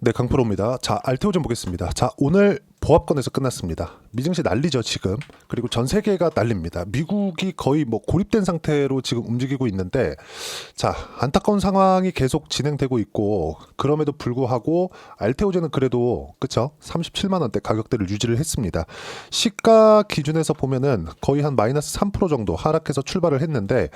네, 강프로입니다. 자, 알테오 좀 보겠습니다. 자, 오늘 보합권에서 끝났습니다. 미증시 난리죠, 지금. 그리고 전 세계가 난립니다. 미국이 거의 뭐 고립된 상태로 지금 움직이고 있는데, 자, 안타까운 상황이 계속 진행되고 있고, 그럼에도 불구하고 알테오제는 그래도 그쵸? 37만 원대 가격대를 유지를 했습니다. 시가 기준에서 보면은 거의 한 마이너스 3% 정도 하락해서 출발을 했는데,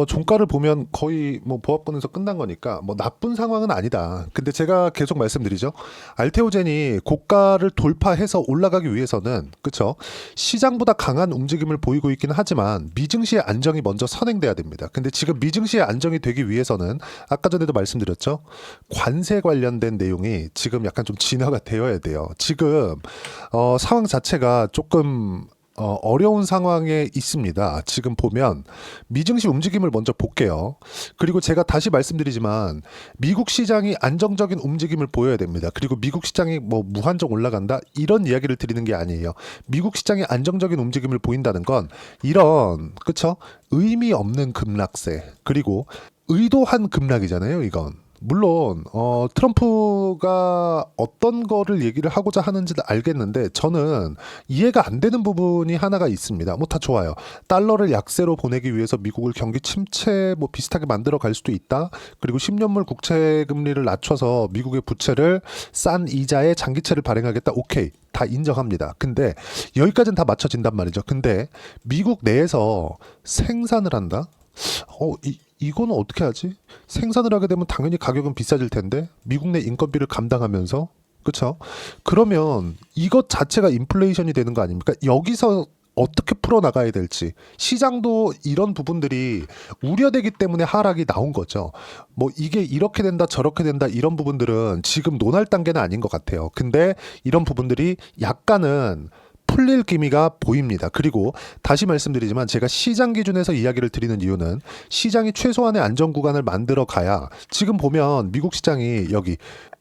종가를 보면 거의 뭐 보합권에서 끝난 거니까 뭐 나쁜 상황은 아니다. 근데 제가 계속 말씀드리죠. 알테오젠이 고가를 돌파해서 올라가기 위해서는 그쵸? 시장보다 강한 움직임을 보이고 있기는 하지만 미증시의 안정이 먼저 선행돼야 됩니다. 근데 지금 미증시의 안정이 되기 위해서는 아까 전에도 말씀드렸죠. 관세 관련된 내용이 지금 약간 좀 진화가 되어야 돼요. 지금 상황 자체가 조금 어려운 상황에 있습니다. 지금 보면 미증시 움직임을 먼저 볼게요. 그리고 제가 다시 말씀드리지만 미국 시장이 안정적인 움직임을 보여야 됩니다. 그리고 미국 시장이 뭐 무한정 올라간다 이런 이야기를 드리는 게 아니에요. 미국 시장이 안정적인 움직임을 보인다는 건 이런 그쵸? 의미 없는 급락세 그리고 의도한 급락이잖아요. 이건. 물론 트럼프가 어떤 거를 얘기를 하고자 하는지는 알겠는데 저는 이해가 안 되는 부분이 하나가 있습니다. 뭐 다 좋아요. 달러를 약세로 보내기 위해서 미국을 경기 침체 뭐 비슷하게 만들어 갈 수도 있다. 그리고 10년물 국채 금리를 낮춰서 미국의 부채를 싼 이자의 장기채를 발행하겠다. 오케이. 다 인정합니다. 근데 여기까지는 다 맞춰진단 말이죠. 근데 미국 내에서 생산을 한다? 이거는 어떻게 하지? 생산을 하게 되면 당연히 가격은 비싸질 텐데 미국 내 인건비를 감당하면서 그쵸? 그러면 이것 자체가 인플레이션이 되는 거 아닙니까? 여기서 어떻게 풀어나가야 될지 시장도 이런 부분들이 우려되기 때문에 하락이 나온 거죠. 뭐 이게 이렇게 된다 저렇게 된다 이런 부분들은 지금 논할 단계는 아닌 것 같아요. 근데 이런 부분들이 약간은 풀릴 기미가 보입니다. 그리고 다시 말씀드리지만 제가 시장 기준에서 이야기를 드리는 이유는 시장이 최소한의 안정 구간을 만들어 가야 지금 보면 미국 시장이 여기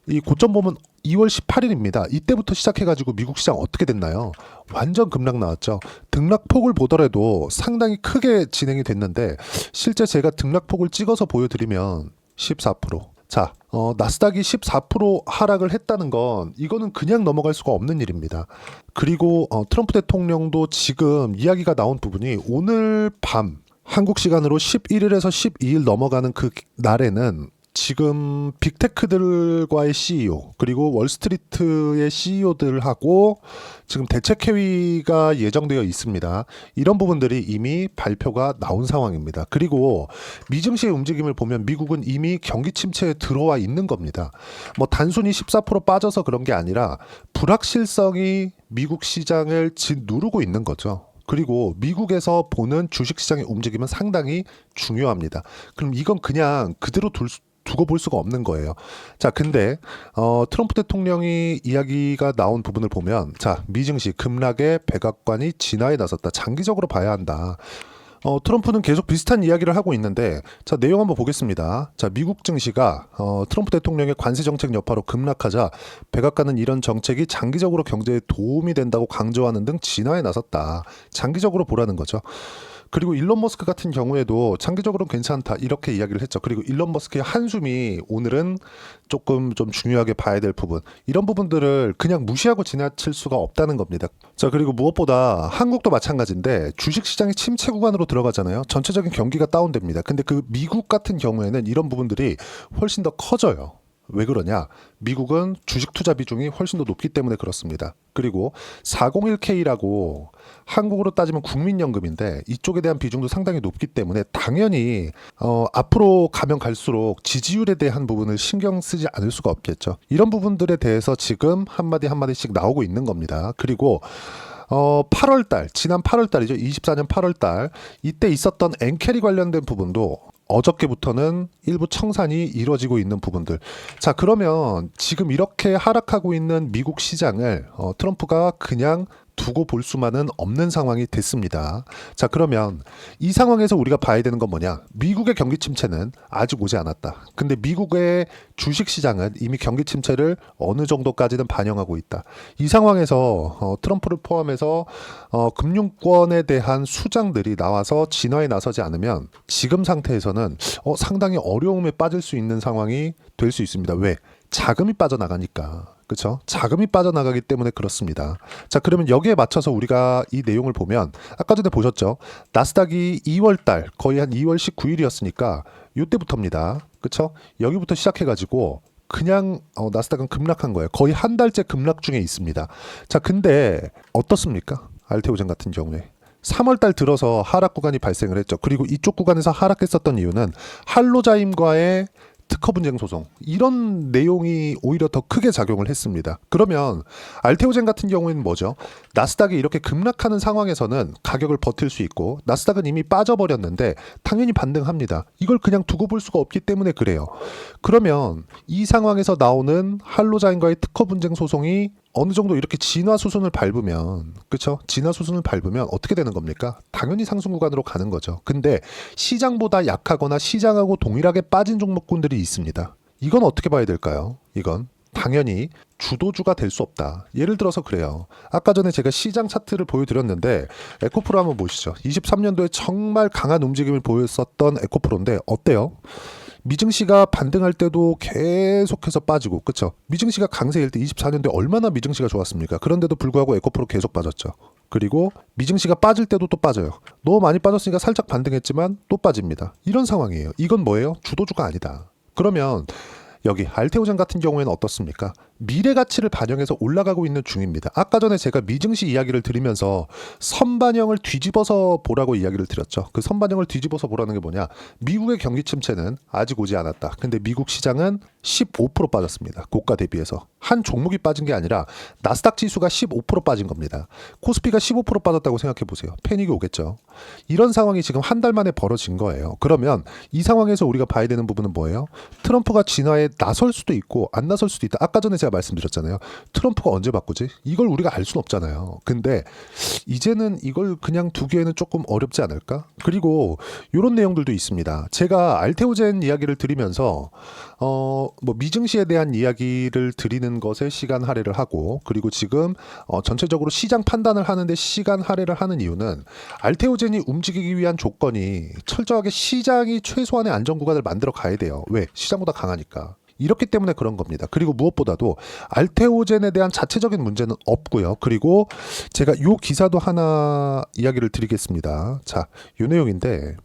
이 고점 보면 2월 18일입니다. 이때부터 시작해가지고 미국 시장 어떻게 됐나요? 완전 급락 나왔죠. 등락폭을 보더라도 상당히 크게 진행이 됐는데 실제 제가 등락폭을 찍어서 보여드리면 14%. 자, 나스닥이 14% 하락을 했다는 건 이거는 그냥 넘어갈 수가 없는 일입니다. 그리고 트럼프 대통령도 지금 이야기가 나온 부분이 오늘 밤 한국 시간으로 11일에서 12일 넘어가는 그 날에는 지금 빅테크들과의 CEO 그리고 월스트리트의 CEO들하고 지금 대책회의가 예정되어 있습니다. 이런 부분들이 이미 발표가 나온 상황입니다. 그리고 미증시의 움직임을 보면 미국은 이미 경기 침체에 들어와 있는 겁니다. 뭐 단순히 14% 빠져서 그런 게 아니라 불확실성이 미국 시장을 짓누르고 있는 거죠. 그리고 미국에서 보는 주식시장의 움직임은 상당히 중요합니다. 그럼 이건 그냥 그대로 두고 볼 수가 없는 거예요. 자, 근데 트럼프 대통령이 이야기가 나온 부분을 보면 자, 미증시 급락의 백악관이 진화에 나섰다. 장기적으로 봐야 한다. 트럼프는 계속 비슷한 이야기를 하고 있는데 자, 내용 한번 보겠습니다. 자, 미국 증시가 트럼프 대통령의 관세 정책 여파로 급락하자 백악관은 이런 정책이 장기적으로 경제에 도움이 된다고 강조하는 등 진화에 나섰다. 장기적으로 보라는 거죠. 그리고 일론 머스크 같은 경우에도 장기적으로는 괜찮다 이렇게 이야기를 했죠. 그리고 일론 머스크의 한숨이 오늘은 조금 좀 중요하게 봐야 될 부분 이런 부분들을 그냥 무시하고 지나칠 수가 없다는 겁니다. 자, 그리고 무엇보다 한국도 마찬가지인데 주식시장이 침체 구간으로 들어가잖아요. 전체적인 경기가 다운됩니다. 근데 그 미국 같은 경우에는 이런 부분들이 훨씬 더 커져요. 왜 그러냐? 미국은 주식 투자 비중이 훨씬 더 높기 때문에 그렇습니다. 그리고 401k라고 한국으로 따지면 국민연금인데 이쪽에 대한 비중도 상당히 높기 때문에 당연히 앞으로 가면 갈수록 지지율에 대한 부분을 신경 쓰지 않을 수가 없겠죠. 이런 부분들에 대해서 지금 한마디 한마디씩 나오고 있는 겁니다. 그리고 8월달, 지난 8월달이죠. 24년 8월달 이때 있었던 엔캐리 관련된 부분도 어저께부터는 일부 청산이 이루어지고 있는 부분들. 자, 그러면 지금 이렇게 하락하고 있는 미국 시장을 트럼프가 그냥 두고 볼 수만은 없는 상황이 됐습니다. 자, 그러면 이 상황에서 우리가 봐야 되는 건 뭐냐? 미국의 경기 침체는 아직 오지 않았다. 근데 미국의 주식 시장은 이미 경기 침체를 어느 정도까지는 반영하고 있다. 이 상황에서 트럼프를 포함해서 금융권에 대한 수장들이 나와서 진화에 나서지 않으면 지금 상태에서는 상당히 어려움에 빠질 수 있는 상황이 될 수 있습니다. 왜? 자금이 빠져나가니까. 그렇죠? 자금이 빠져나가기 때문에 그렇습니다. 자, 그러면 여기에 맞춰서 우리가 이 내용을 보면 아까 전에 보셨죠? 나스닥이 2월 달 거의 한 2월 19일이었으니까 요때부터입니다. 그렇죠? 여기부터 시작해 가지고 그냥 나스닥은 급락한 거예요. 거의 한 달째 급락 중에 있습니다. 자, 근데 어떻습니까? 알테오젠 같은 경우에 3월 달 들어서 하락 구간이 발생을 했죠. 그리고 이쪽 구간에서 하락했었던 이유는 할로자임과의 특허 분쟁 소송 이런 내용이 오히려 더 크게 작용을 했습니다. 그러면 알테오젠 같은 경우에는 뭐죠? 나스닥이 이렇게 급락하는 상황에서는 가격을 버틸 수 있고 나스닥은 이미 빠져버렸는데 당연히 반등합니다. 이걸 그냥 두고 볼 수가 없기 때문에 그래요. 그러면 이 상황에서 나오는 할로자임과의 특허 분쟁 소송이 어느 정도 이렇게 진화 수순을 밟으면, 그렇죠? 진화 수순을 밟으면 어떻게 되는 겁니까? 당연히 상승 구간으로 가는 거죠. 근데 시장보다 약하거나 시장하고 동일하게 빠진 종목군들이 있습니다. 이건 어떻게 봐야 될까요? 이건 당연히 주도주가 될 수 없다. 예를 들어서 그래요. 아까 전에 제가 시장 차트를 보여드렸는데 에코프로 한번 보시죠. 23년도에 정말 강한 움직임을 보였었던 에코프로인데 어때요? 미증시가 반등할 때도 계속해서 빠지고, 그쵸? 미증시가 강세일 때 24년도에 얼마나 미증시가 좋았습니까? 그런데도 불구하고 에코프로 계속 빠졌죠. 그리고 미증시가 빠질 때도 또 빠져요. 너무 많이 빠졌으니까 살짝 반등했지만 또 빠집니다. 이런 상황이에요. 이건 뭐예요? 주도주가 아니다. 그러면 여기 알테오젠 같은 경우에는 어떻습니까? 미래 가치를 반영해서 올라가고 있는 중입니다. 아까 전에 제가 미증시 이야기를 드리면서 선반영을 뒤집어서 보라고 이야기를 드렸죠. 그 선반영을 뒤집어서 보라는 게 뭐냐? 미국의 경기 침체는 아직 오지 않았다. 근데 미국 시장은 15% 빠졌습니다. 고가 대비해서. 한 종목이 빠진 게 아니라 나스닥 지수가 15% 빠진 겁니다. 코스피가 15% 빠졌다고 생각해 보세요. 패닉이 오겠죠. 이런 상황이 지금 한 달 만에 벌어진 거예요. 그러면 이 상황에서 우리가 봐야 되는 부분은 뭐예요? 트럼프가 진화에 나설 수도 있고 안 나설 수도 있다. 아까 전에 제가 말씀드렸잖아요. 트럼프가 언제 바꾸지? 이걸 우리가 알 수는 없잖아요. 근데 이제는 이걸 그냥 두기에는 조금 어렵지 않을까? 그리고 이런 내용들도 있습니다. 제가 알테오젠 이야기를 드리면서 뭐 미증시에 대한 이야기를 드리는 것에 시간 할애를 하고 그리고 지금 전체적으로 시장 판단을 하는데 시간 할애를 하는 이유는 알테오젠이 움직이기 위한 조건이 철저하게 시장이 최소한의 안정 구간을 만들어 가야 돼요. 왜? 시장보다 강하니까. 이렇기 때문에 그런 겁니다. 그리고 무엇보다도 알테오젠에 대한 자체적인 문제는 없고요. 그리고 제가 요 기사도 하나 이야기를 드리겠습니다. 자, 요 내용인데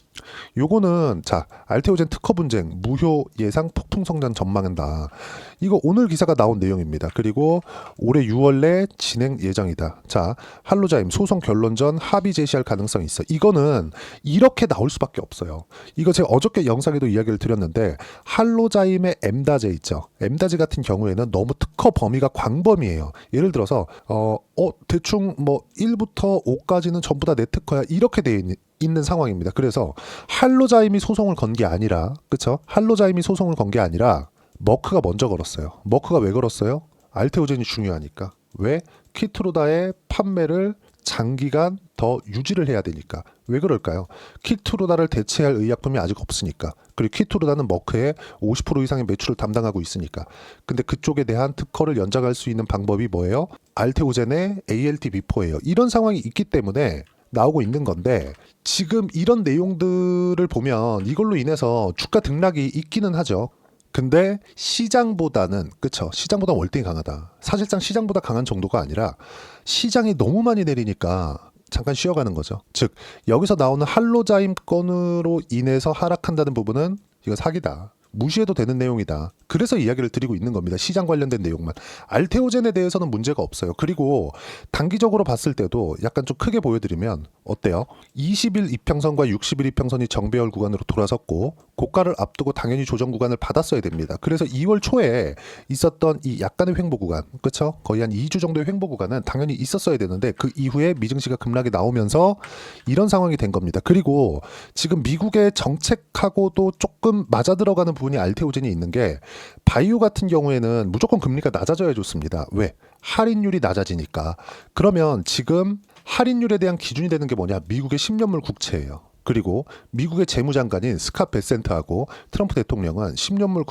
요거는 자 알테오젠 특허 분쟁 무효 예상 폭풍 성장 전망한다. 이거 오늘 기사가 나온 내용입니다. 그리고 올해 6월 내 진행 예정이다. 자 할로자임 소송 결론 전 합의 제시할 가능성이 있어. 이거는 이렇게 나올 수밖에 없어요. 이거 제가 어저께 영상에도 이야기를 드렸는데 할로자임의 엠다제 있죠. 엠다제 같은 경우에는 너무 특허 범위가 광범위해요. 예를 들어서 대충 뭐 1부터 5까지는 전부 다 내 특허야 이렇게 돼 있는 상황입니다. 그래서 할로자임이 소송을 건 게 아니라 그쵸? 할로자임이 소송을 건 게 아니라 머크가 먼저 걸었어요. 머크가 왜 걸었어요? 알테오젠이 중요하니까. 왜? 키트로다의 판매를 장기간 더 유지를 해야 되니까. 왜 그럴까요? 키트로다를 대체할 의약품이 아직 없으니까. 그리고 키트로다는 머크의 50% 이상의 매출을 담당하고 있으니까. 근데 그쪽에 대한 특허를 연장할 수 있는 방법이 뭐예요? 알테오젠의 ALT-B4예요. 이런 상황이 있기 때문에 나오고 있는 건데 지금 이런 내용들을 보면 이걸로 인해서 주가 등락이 있기는 하죠. 근데 시장보다는 그쵸? 시장보다 월등히 강하다. 사실상 시장보다 강한 정도가 아니라 시장이 너무 많이 내리니까 잠깐 쉬어가는 거죠. 즉 여기서 나오는 할로자임 건으로 인해서 하락한다는 부분은 이거 사기다. 무시해도 되는 내용이다. 그래서 이야기를 드리고 있는 겁니다. 시장 관련된 내용만. 알테오젠에 대해서는 문제가 없어요. 그리고 단기적으로 봤을 때도 약간 좀 크게 보여드리면 어때요? 20일 이평선과 60일 이평선이 정배열 구간으로 돌아섰고 고가를 앞두고 당연히 조정 구간을 받았어야 됩니다. 그래서 2월 초에 있었던 이 약간의 횡보 구간, 그렇죠? 거의 한 2주 정도의 횡보 구간은 당연히 있었어야 되는데 그 이후에 미증시가 급락이 나오면서 이런 상황이 된 겁니다. 그리고 지금 미국의 정책하고도 조금 맞아들어가는 부분이 알테오젠이 있는 게 바이오 같은 경우에는 무조건 금리가 낮아져야 좋습니다. 왜? 할인율이 낮아지니까. 그러면 지금 할인율에 대한 기준이 되는 게 뭐냐? 미국의 10년물 국채예요. 그리고 미국의 재무장관인 스캇 베센트하고 트럼프 대통령은 10년물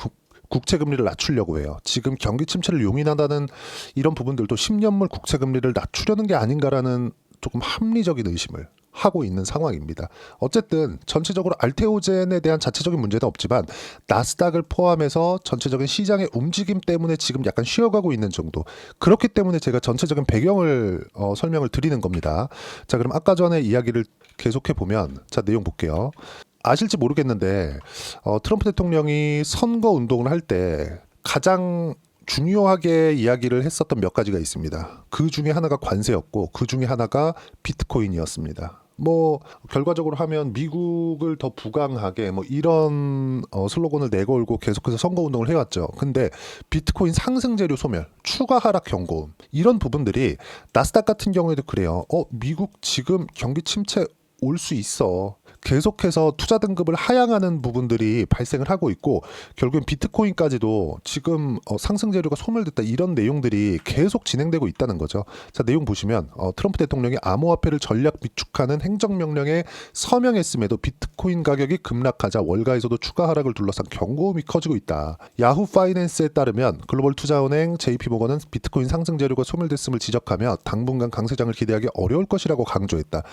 국채 금리를 낮추려고 해요. 지금 경기 침체를 용인한다는 이런 부분들도 10년물 국채 금리를 낮추려는 게 아닌가라는 조금 합리적인 의심을 하고 있는 상황입니다. 어쨌든 전체적으로 알테오젠에 대한 자체적인 문제는 없지만 나스닥을 포함해서 전체적인 시장의 움직임 때문에 지금 약간 쉬어가고 있는 정도. 그렇기 때문에 제가 전체적인 배경을 설명을 드리는 겁니다. 자, 그럼 아까 전에 이야기를 계속해 보면, 자, 내용 볼게요. 아실지 모르겠는데 트럼프 대통령이 선거 운동을 할 때 가장 중요하게 이야기를 했었던 몇 가지가 있습니다. 그 중에 하나가 관세였고 그 중에 하나가 비트코인이었습니다. 뭐 결과적으로 하면 미국을 더 부강하게 뭐 이런 슬로건을 내걸고 계속해서 선거 운동을 해왔죠. 근데 비트코인 상승 재료 소멸, 추가 하락 경고음 이런 부분들이 나스닥 같은 경우에도 그래요. 미국 지금 경기 침체 올 수 있어. 계속해서 투자 등급을 하향하는 부분들이 발생을 하고 있고 결국엔 비트코인까지도 지금 상승 재료가 소멸됐다 이런 내용들이 계속 진행되고 있다는 거죠. 자, 내용 보시면 트럼프 대통령이 암호화폐를 전략 비축하는 행정명령에 서명했음에도 비트코인 가격이 급락하자 월가에서도 추가 하락을 둘러싼 경고음이 커지고 있다. 야후 파이낸스에 따르면 글로벌 투자은행 JP모건은 비트코인 상승 재료가 소멸됐음을 지적하며 당분간 강세장을 기대하기 어려울 것이라고 강조했다.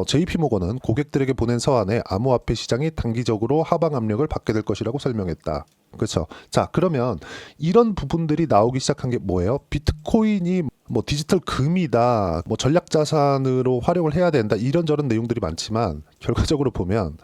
JP모건은 고객들에게 보낸 서한에 암호화폐 시장이 단기적으로 하방 압력을 받게 될 것이라고 설명했다. 그렇죠. 자, 그러면 이런 부분들이 나오기 시작한 게 뭐예요? 비트코인이 뭐 디지털 금이다, 뭐 전략 자산으로 활용을 해야 된다 이런저런 내용들이 많지만 결과적으로 보면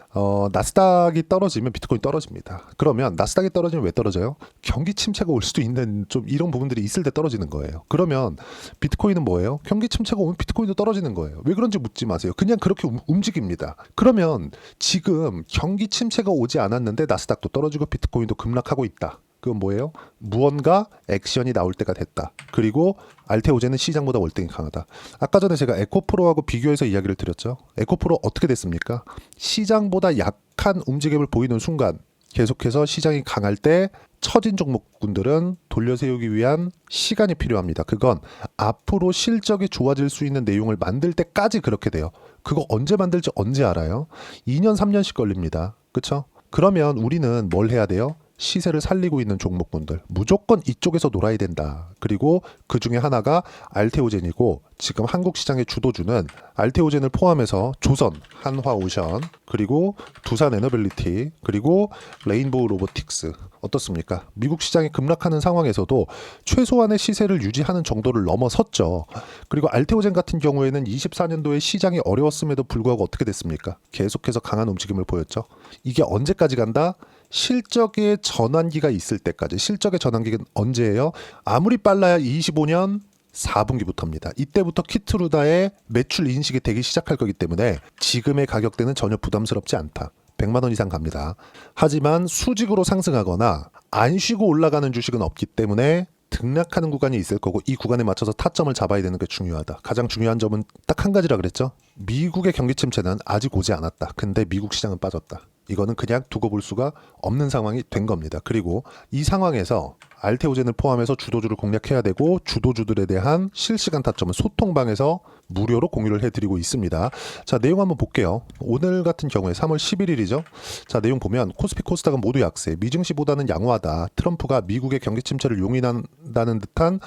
나스닥이 떨어지면 비트코인 떨어집니다. 그러면 나스닥이 떨어지면 왜 떨어져요? 경기 침체가 올 수도 있는 좀 이런 부분들이 있을 때 떨어지는 거예요. 그러면 비트코인은 뭐예요? 경기 침체가 오면 비트코인도 떨어지는 거예요. 왜 그런지 묻지 마세요. 그냥 그렇게 움직입니다. 그러면 지금 경기 침체가 오지 않았는데 나스닥도 떨어지고 비트코인도 급락하고 있다. 그건 뭐예요? 무언가 액션이 나올 때가 됐다. 그리고 알테오젠은 시장보다 월등히 강하다. 아까 전에 제가 에코프로하고 비교해서 이야기를 드렸죠. 에코프로 어떻게 됐습니까? 시장보다 약한 움직임을 보이는 순간 계속해서 시장이 강할 때 처진 종목군들은 돌려세우기 위한 시간이 필요합니다. 그건 앞으로 실적이 좋아질 수 있는 내용을 만들 때까지 그렇게 돼요. 그거 언제 만들지 언제 알아요? 2년 3년씩 걸립니다. 그렇죠? 그러면 우리는 뭘 해야 돼요? 시세를 살리고 있는 종목군들 무조건 이쪽에서 놀아야 된다. 그리고 그 중에 하나가 알테오젠이고 지금 한국 시장의 주도주는 알테오젠을 포함해서 조선, 한화오션, 그리고 두산에너빌리티, 그리고 레인보우 로보틱스 어떻습니까? 미국 시장이 급락하는 상황에서도 최소한의 시세를 유지하는 정도를 넘어섰죠. 그리고 알테오젠 같은 경우에는 24년도에 시장이 어려웠음에도 불구하고 어떻게 됐습니까? 계속해서 강한 움직임을 보였죠. 이게 언제까지 간다? 실적의 전환기가 있을 때까지. 실적의 전환기는 언제예요? 아무리 빨라야 25년 4분기부터입니다. 이때부터 키트루다의 매출 인식이 되기 시작할 거기 때문에 지금의 가격대는 전혀 부담스럽지 않다. 100만 원 이상 갑니다. 하지만 수직으로 상승하거나 안 쉬고 올라가는 주식은 없기 때문에 등락하는 구간이 있을 거고 이 구간에 맞춰서 타점을 잡아야 되는 게 중요하다. 가장 중요한 점은 딱 한 가지라 그랬죠. 미국의 경기 침체는 아직 오지 않았다. 근데 미국 시장은 빠졌다. 이거는 그냥 두고 볼 수가 없는 상황이 된 겁니다. 그리고 이 상황에서 알테오젠을 포함해서 주도주를 공략해야 되고 주도주들에 대한 실시간 타점은 소통방에서 무료로 공유를 해드리고 있습니다. 자, 내용 한번 볼게요. 오늘 같은 경우에 3월 11일이죠. 자, 내용 보면 코스피 코스닥은 모두 약세, 미증시보다는 양호하다. 트럼프가 미국의 경기 침체를 용인한다는 듯한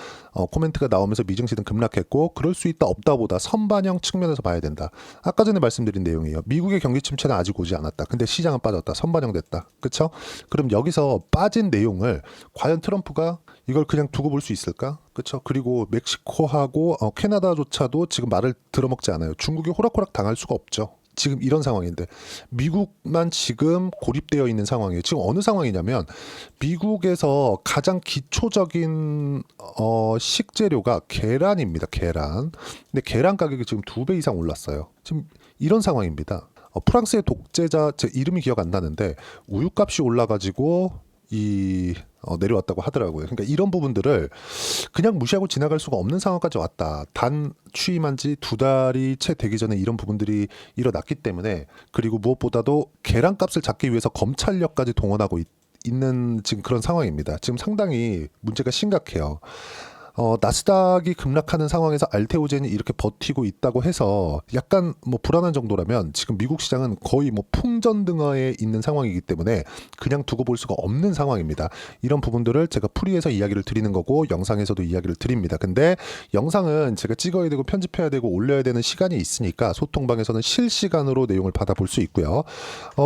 코멘트가 나오면서 미증시는 급락했고 그럴 수 있다 없다보다 선반영 측면에서 봐야 된다. 아까 전에 말씀드린 내용이에요. 미국의 경기 침체는 아직 오지 않았다. 근데 시장은 빠졌다. 선반영됐다. 그렇죠? 그럼 여기서 빠진 내용을 과연 트럼프가 이걸 그냥 두고 볼 수 있을까? 그렇죠? 그리고 멕시코하고 캐나다조차도 지금 말을 들어먹지 않아요. 중국이 호락호락 당할 수가 없죠. 지금 이런 상황인데 미국만 지금 고립되어 있는 상황이에요. 지금 어느 상황이냐면 미국에서 가장 기초적인 식재료가 계란입니다. 계란. 근데 계란 가격이 지금 2배 이상 올랐어요. 지금 이런 상황입니다. 프랑스의 독재자 제 이름이 기억 안 나는데 우유값이 올라가지고 내려왔다고 하더라고요. 그러니까 이런 부분들을 그냥 무시하고 지나갈 수가 없는 상황까지 왔다. 단 취임한 지 2달이 채 되기 전에 이런 부분들이 일어났기 때문에 그리고 무엇보다도 계란값을 잡기 위해서 검찰력까지 동원하고 있는 지금 그런 상황입니다. 지금 상당히 문제가 심각해요. 나스닥이 급락하는 상황에서 알테오젠이 이렇게 버티고 있다고 해서 약간 뭐 불안한 정도라면 지금 미국 시장은 거의 뭐 풍전등화에 있는 상황이기 때문에 그냥 두고 볼 수가 없는 상황입니다. 이런 부분들을 제가 풀이해서 이야기를 드리는 거고 영상에서도 이야기를 드립니다. 근데 영상은 제가 찍어야 되고 편집해야 되고 올려야 되는 시간이 있으니까 소통방에서는 실시간으로 내용을 받아볼 수 있고요.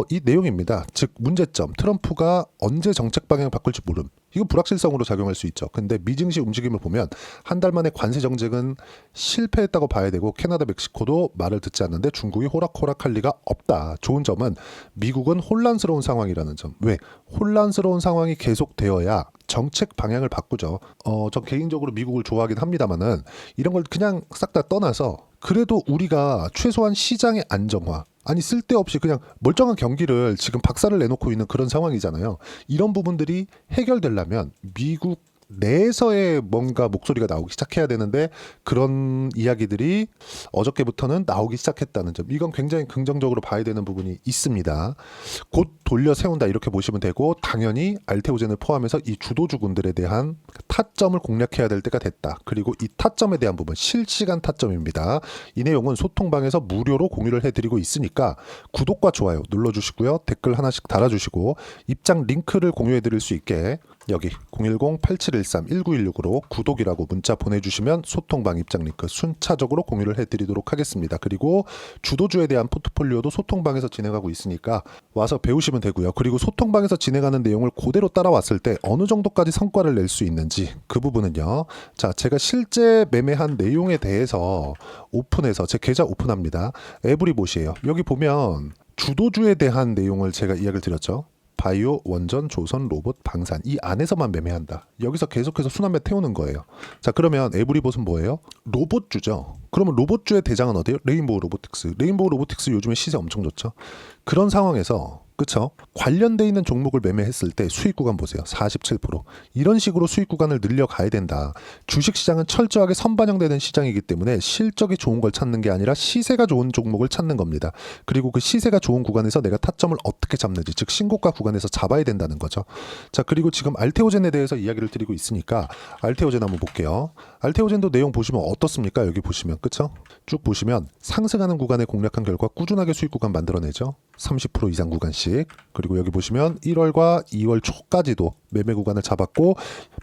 이 내용입니다. 즉 문제점, 트럼프가 언제 정책 방향을 바꿀지 모름. 이건 불확실성으로 작용할 수 있죠. 근데 미증시 움직임을 보면 한 달 만에 관세 정책은 실패했다고 봐야 되고 캐나다, 멕시코도 말을 듣지 않는데 중국이 호락호락할 리가 없다. 좋은 점은 미국은 혼란스러운 상황이라는 점. 왜? 혼란스러운 상황이 계속되어야 정책 방향을 바꾸죠. 전 개인적으로 미국을 좋아하긴 합니다만은 이런 걸 그냥 싹 다 떠나서 그래도 우리가 최소한 시장의 안정화, 아니 쓸데없이 그냥 멀쩡한 경기를 지금 박살을 내놓고 있는 그런 상황이잖아요. 이런 부분들이 해결되려면 미국 내에서의 뭔가 목소리가 나오기 시작해야 되는데 그런 이야기들이 어저께부터는 나오기 시작했다는 점. 이건 굉장히 긍정적으로 봐야 되는 부분이 있습니다. 곧 돌려 세운다 이렇게 보시면 되고 당연히 알테오젠을 포함해서 이 주도주군들에 대한 타점을 공략해야 될 때가 됐다. 그리고 이 타점에 대한 부분 실시간 타점입니다. 이 내용은 소통방에서 무료로 공유를 해드리고 있으니까 구독과 좋아요 눌러주시고요. 댓글 하나씩 달아주시고 입장 링크를 공유해드릴 수 있게 여기 010-8713-1916으로 구독이라고 문자 보내주시면 소통방 입장 링크 순차적으로 공유를 해드리도록 하겠습니다. 그리고 주도주에 대한 포트폴리오도 소통방에서 진행하고 있으니까 와서 배우시면 되고요. 그리고 소통방에서 진행하는 내용을 그대로 따라왔을 때 어느 정도까지 성과를 낼 수 있는지 그 부분은요. 자, 제가 실제 매매한 내용에 대해서 오픈해서 제 계좌 오픈합니다. 에브리봇이에요. 여기 보면 주도주에 대한 내용을 제가 이야기를 드렸죠. 바이오, 원전, 조선, 로봇, 방산 이 안에서만 매매한다. 여기서 계속해서 순환매 태우는 거예요. 자, 그러면 에브리봇은 뭐예요? 로봇주죠. 그러면 로봇주의 대장은 어디예요? 레인보우 로보틱스. 레인보우 로보틱스 요즘에 시세 엄청 좋죠. 그런 상황에서 그쵸? 관련돼 있는 종목을 매매했을 때 수익 구간 보세요. 47%. 이런 식으로 수익 구간을 늘려가야 된다. 주식시장은 철저하게 선반영되는 시장이기 때문에 실적이 좋은 걸 찾는 게 아니라 시세가 좋은 종목을 찾는 겁니다. 그리고 그 시세가 좋은 구간에서 내가 타점을 어떻게 잡는지, 즉 신고가 구간에서 잡아야 된다는 거죠. 자, 그리고 지금 알테오젠에 대해서 이야기를 드리고 있으니까 알테오젠 한번 볼게요. 알테오젠도 내용 보시면 어떻습니까? 여기 보시면 그쵸? 쭉 보시면 상승하는 구간에 공략한 결과 꾸준하게 수익 구간 만들어내죠. 30% 이상 구간씩. 그리고 여기 보시면 1월과 2월 초까지도 매매 구간을 잡았고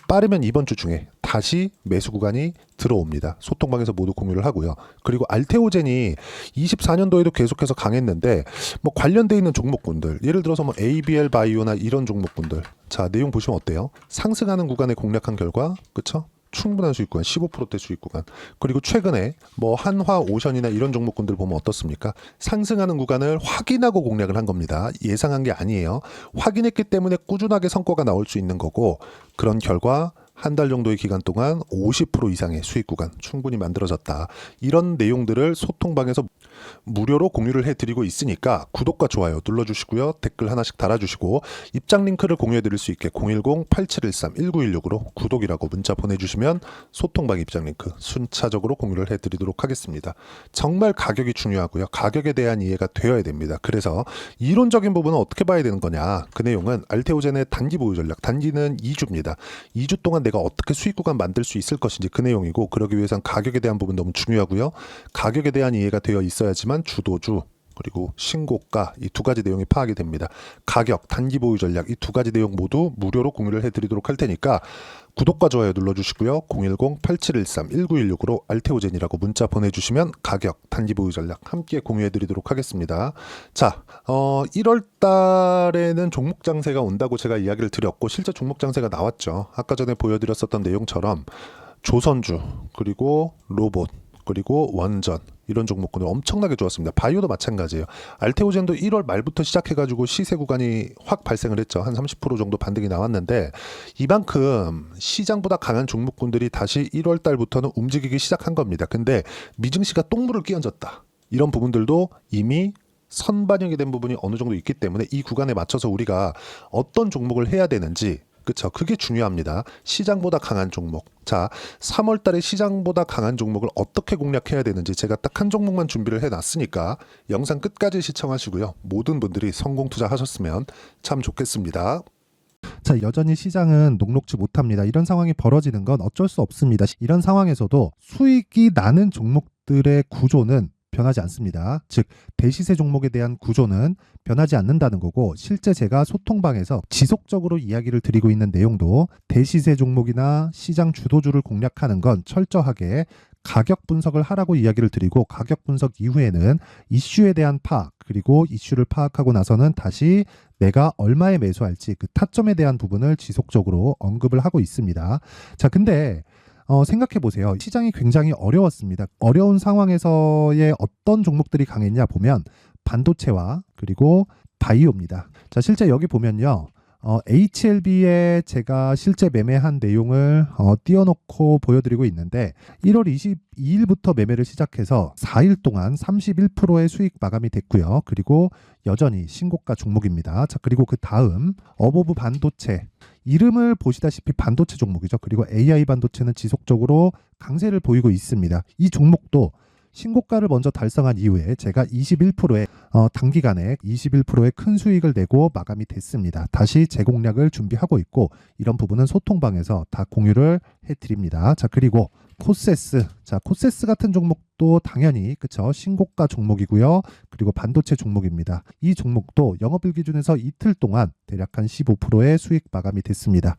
빠르면 이번 주 중에 다시 매수 구간이 들어옵니다. 소통방에서 모두 공유를 하고요. 그리고 알테오젠이 24년도에도 계속해서 강했는데 뭐 관련돼 있는 종목군들 예를 들어서 뭐 ABL 바이오나 이런 종목군들 자 내용 보시면 어때요? 상승하는 구간에 공략한 결과 그쵸? 충분한 수익 구간, 15%대 수익 구간. 그리고 최근에 뭐 한화, 오션이나 이런 종목군들 보면 어떻습니까? 상승하는 구간을 확인하고 공략을 한 겁니다. 예상한 게 아니에요. 확인했기 때문에 꾸준하게 성과가 나올 수 있는 거고 그런 결과 한 달 정도의 기간 동안 50% 이상의 수익 구간 충분히 만들어졌다. 이런 내용들을 소통방에서 무료로 공유를 해드리고 있으니까 구독과 좋아요 눌러주시고요. 댓글 하나씩 달아주시고 입장 링크를 공유해드릴 수 있게 010-8713-1916으로 구독이라고 문자 보내주시면 소통방 입장 링크 순차적으로 공유를 해드리도록 하겠습니다. 정말 가격이 중요하고요. 가격에 대한 이해가 되어야 됩니다. 그래서 이론적인 부분은 어떻게 봐야 되는 거냐. 그 내용은 알테오젠의 단기 보유 전략, 단기는 2주입니다. 2주 동안 내가 어떻게 수익 구간 만들 수 있을 것인지 그 내용이고 그러기 위해선 가격에 대한 부분 너무 중요하고요. 가격에 대한 이해가 되어 있어야지만 주도주 그리고 신고가 이 두 가지 내용이 파악이 됩니다. 가격, 단기 보유 전략 이 두 가지 내용 모두 무료로 공유를 해드리도록 할 테니까 구독과 좋아요 눌러주시고요. 010-8713-1916으로 알테오젠이라고 문자 보내주시면 가격, 단기 보유 전략 함께 공유해드리도록 하겠습니다. 자, 1월 달에는 종목 장세가 온다고 제가 이야기를 드렸고 실제 종목 장세가 나왔죠. 아까 전에 보여드렸었던 내용처럼 조선주 그리고 로봇 그리고 원전 이런 종목군들 엄청나게 좋았습니다. 바이오도 마찬가지예요. 알테오젠도 1월 말부터 시작해가지고 시세 구간이 확 발생을 했죠. 한 30% 정도 반등이 나왔는데 이만큼 시장보다 강한 종목군들이 다시 1월 달부터는 움직이기 시작한 겁니다. 근데 미증시가 똥물을 끼얹었다. 이런 부분들도 이미 선반영이 된 부분이 어느 정도 있기 때문에 이 구간에 맞춰서 우리가 어떤 종목을 해야 되는지 그쵸. 그게 중요합니다. 시장보다 강한 종목. 자, 3월 달에 시장보다 강한 종목을 어떻게 공략해야 되는지 제가 딱 한 종목만 준비를 해놨으니까 영상 끝까지 시청하시고요. 모든 분들이 성공 투자하셨으면 참 좋겠습니다. 자, 여전히 시장은 녹록지 못합니다. 이런 상황이 벌어지는 건 어쩔 수 없습니다. 이런 상황에서도 수익이 나는 종목들의 구조는 변하지 않습니다. 즉, 대시세 종목에 대한 구조는 변하지 않는다는 거고, 실제 제가 소통방에서 지속적으로 이야기를 드리고 있는 내용도 대시세 종목이나 시장 주도주를 공략하는 건 철저하게 가격 분석을 하라고 이야기를 드리고, 가격 분석 이후에는 이슈에 대한 파악, 그리고 이슈를 파악하고 나서는 다시 내가 얼마에 매수할지 그 타점에 대한 부분을 지속적으로 언급을 하고 있습니다. 자, 근데 생각해 보세요. 시장이 굉장히 어려웠습니다. 어려운 상황에서의 어떤 종목들이 강했냐 보면 반도체와 그리고 바이오입니다. 자, 실제 여기 보면요. HLB에 제가 실제 매매한 내용을 띄워놓고 보여드리고 있는데 1월 22일부터 매매를 시작해서 4일 동안 31%의 수익 마감이 됐고요. 그리고 여전히 신고가 종목입니다. 자, 그리고 그 다음 어보브 반도체, 이름을 보시다시피 반도체 종목이죠. 그리고 AI 반도체는 지속적으로 강세를 보이고 있습니다. 이 종목도 신고가를 먼저 달성한 이후에 제가 21%의 단기간에 21%의 큰 수익을 내고 마감이 됐습니다. 다시 재공략을 준비하고 있고, 이런 부분은 소통방에서 다 공유를 해드립니다. 자, 그리고 코세스. 자, 코세스 같은 종목도 당연히 그쵸, 신고가 종목이고요. 그리고 반도체 종목입니다. 이 종목도 영업일 기준에서 이틀 동안 대략 한 15%의 수익 마감이 됐습니다.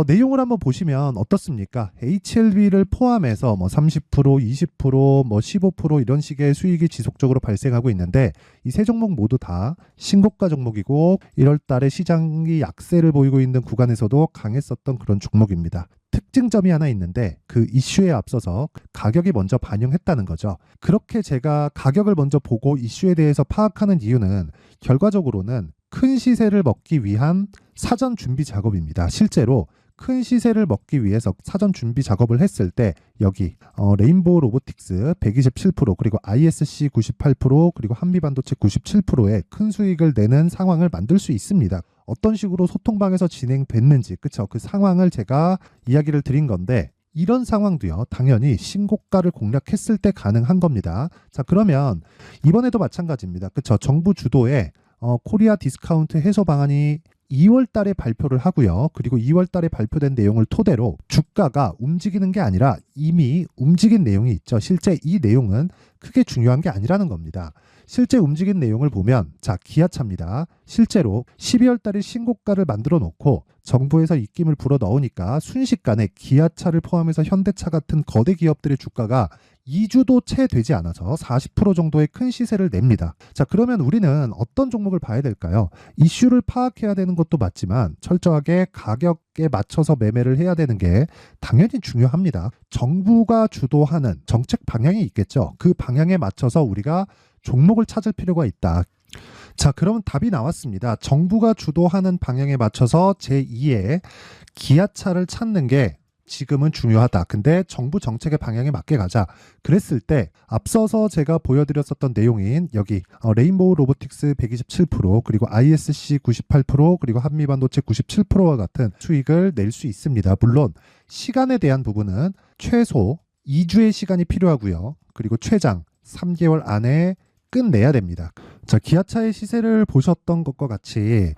내용을 한번 보시면 어떻습니까? HLB를 포함해서 뭐 30%, 20%, 뭐 15% 이런 식의 수익이 지속적으로 발생하고 있는데, 이 세 종목 모두 다 신고가 종목이고 1월 달에 시장이 약세를 보이고 있는 구간에서도 강했었던 그런 종목입니다. 특징점이 하나 있는데, 그 이슈에 앞서서 가격이 먼저 반영했다는 거죠. 그렇게 제가 가격을 먼저 보고 이슈에 대해서 파악하는 이유는 결과적으로는 큰 시세를 먹기 위한 사전 준비 작업입니다. 실제로 큰 시세를 먹기 위해서 사전 준비 작업을 했을 때 여기 레인보우 로보틱스 127%, 그리고 ISC 98%, 그리고 한미반도체 97%의 큰 수익을 내는 상황을 만들 수 있습니다. 어떤 식으로 소통방에서 진행됐는지, 그쵸? 그 상황을 제가 이야기를 드린 건데, 이런 상황도요, 당연히 신고가를 공략했을 때 가능한 겁니다. 자, 그러면 이번에도 마찬가지입니다. 그쵸? 정부 주도의 코리아 디스카운트 해소 방안이 2월 달에 발표를 하고요. 그리고 2월 달에 발표된 내용을 토대로 주가가 움직이는 게 아니라 이미 움직인 내용이 있죠. 실제 이 내용은 크게 중요한 게 아니라는 겁니다. 실제 움직인 내용을 보면, 자, 기아차입니다. 실제로 12월 달에 신고가를 만들어 놓고 정부에서 입김을 불어 넣으니까 순식간에 기아차를 포함해서 현대차 같은 거대 기업들의 주가가 2주도 채 되지 않아서 40% 정도의 큰 시세를 냅니다. 자, 그러면 우리는 어떤 종목을 봐야 될까요? 이슈를 파악해야 되는 것도 맞지만 철저하게 가격에 맞춰서 매매를 해야 되는 게 당연히 중요합니다. 정부가 주도하는 정책 방향이 있겠죠. 그 방향에 맞춰서 우리가 종목을 찾을 필요가 있다. 자, 그럼 답이 나왔습니다. 정부가 주도하는 방향에 맞춰서 제2의 기아차를 찾는 게 지금은 중요하다. 근데 정부 정책의 방향에 맞게 가자. 그랬을 때 앞서서 제가 보여드렸었던 내용인 여기 레인보우 로보틱스 127%, 그리고 ISC 98%, 그리고 한미반도체 97%와 같은 수익을 낼 수 있습니다. 물론 시간에 대한 부분은 최소 2주의 시간이 필요하고요. 그리고 최장 3개월 안에 끝내야 됩니다. 자, 기아차의 시세를 보셨던 것과 같이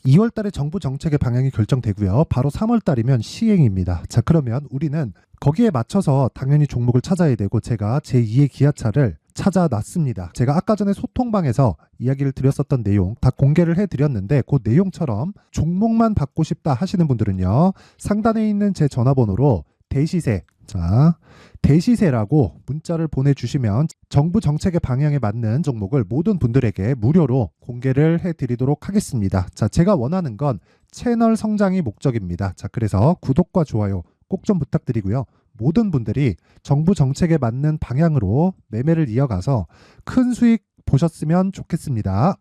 2월 달에 정부 정책의 방향이 결정되고요. 바로 3월 달이면 시행입니다. 자, 그러면 우리는 거기에 맞춰서 당연히 종목을 찾아야 되고, 제가 제2의 기아차를 찾아놨습니다. 제가 아까 전에 소통방에서 이야기를 드렸었던 내용 다 공개를 해드렸는데, 그 내용처럼 종목만 받고 싶다 하시는 분들은요, 상단에 있는 제 전화번호로 대시세, 자, 대시세라고 문자를 보내주시면 정부 정책의 방향에 맞는 종목을 모든 분들에게 무료로 공개를 해드리도록 하겠습니다. 자, 제가 원하는 건 채널 성장이 목적입니다. 자, 그래서 구독과 좋아요 꼭 좀 부탁드리고요. 모든 분들이 정부 정책에 맞는 방향으로 매매를 이어가서 큰 수익 보셨으면 좋겠습니다.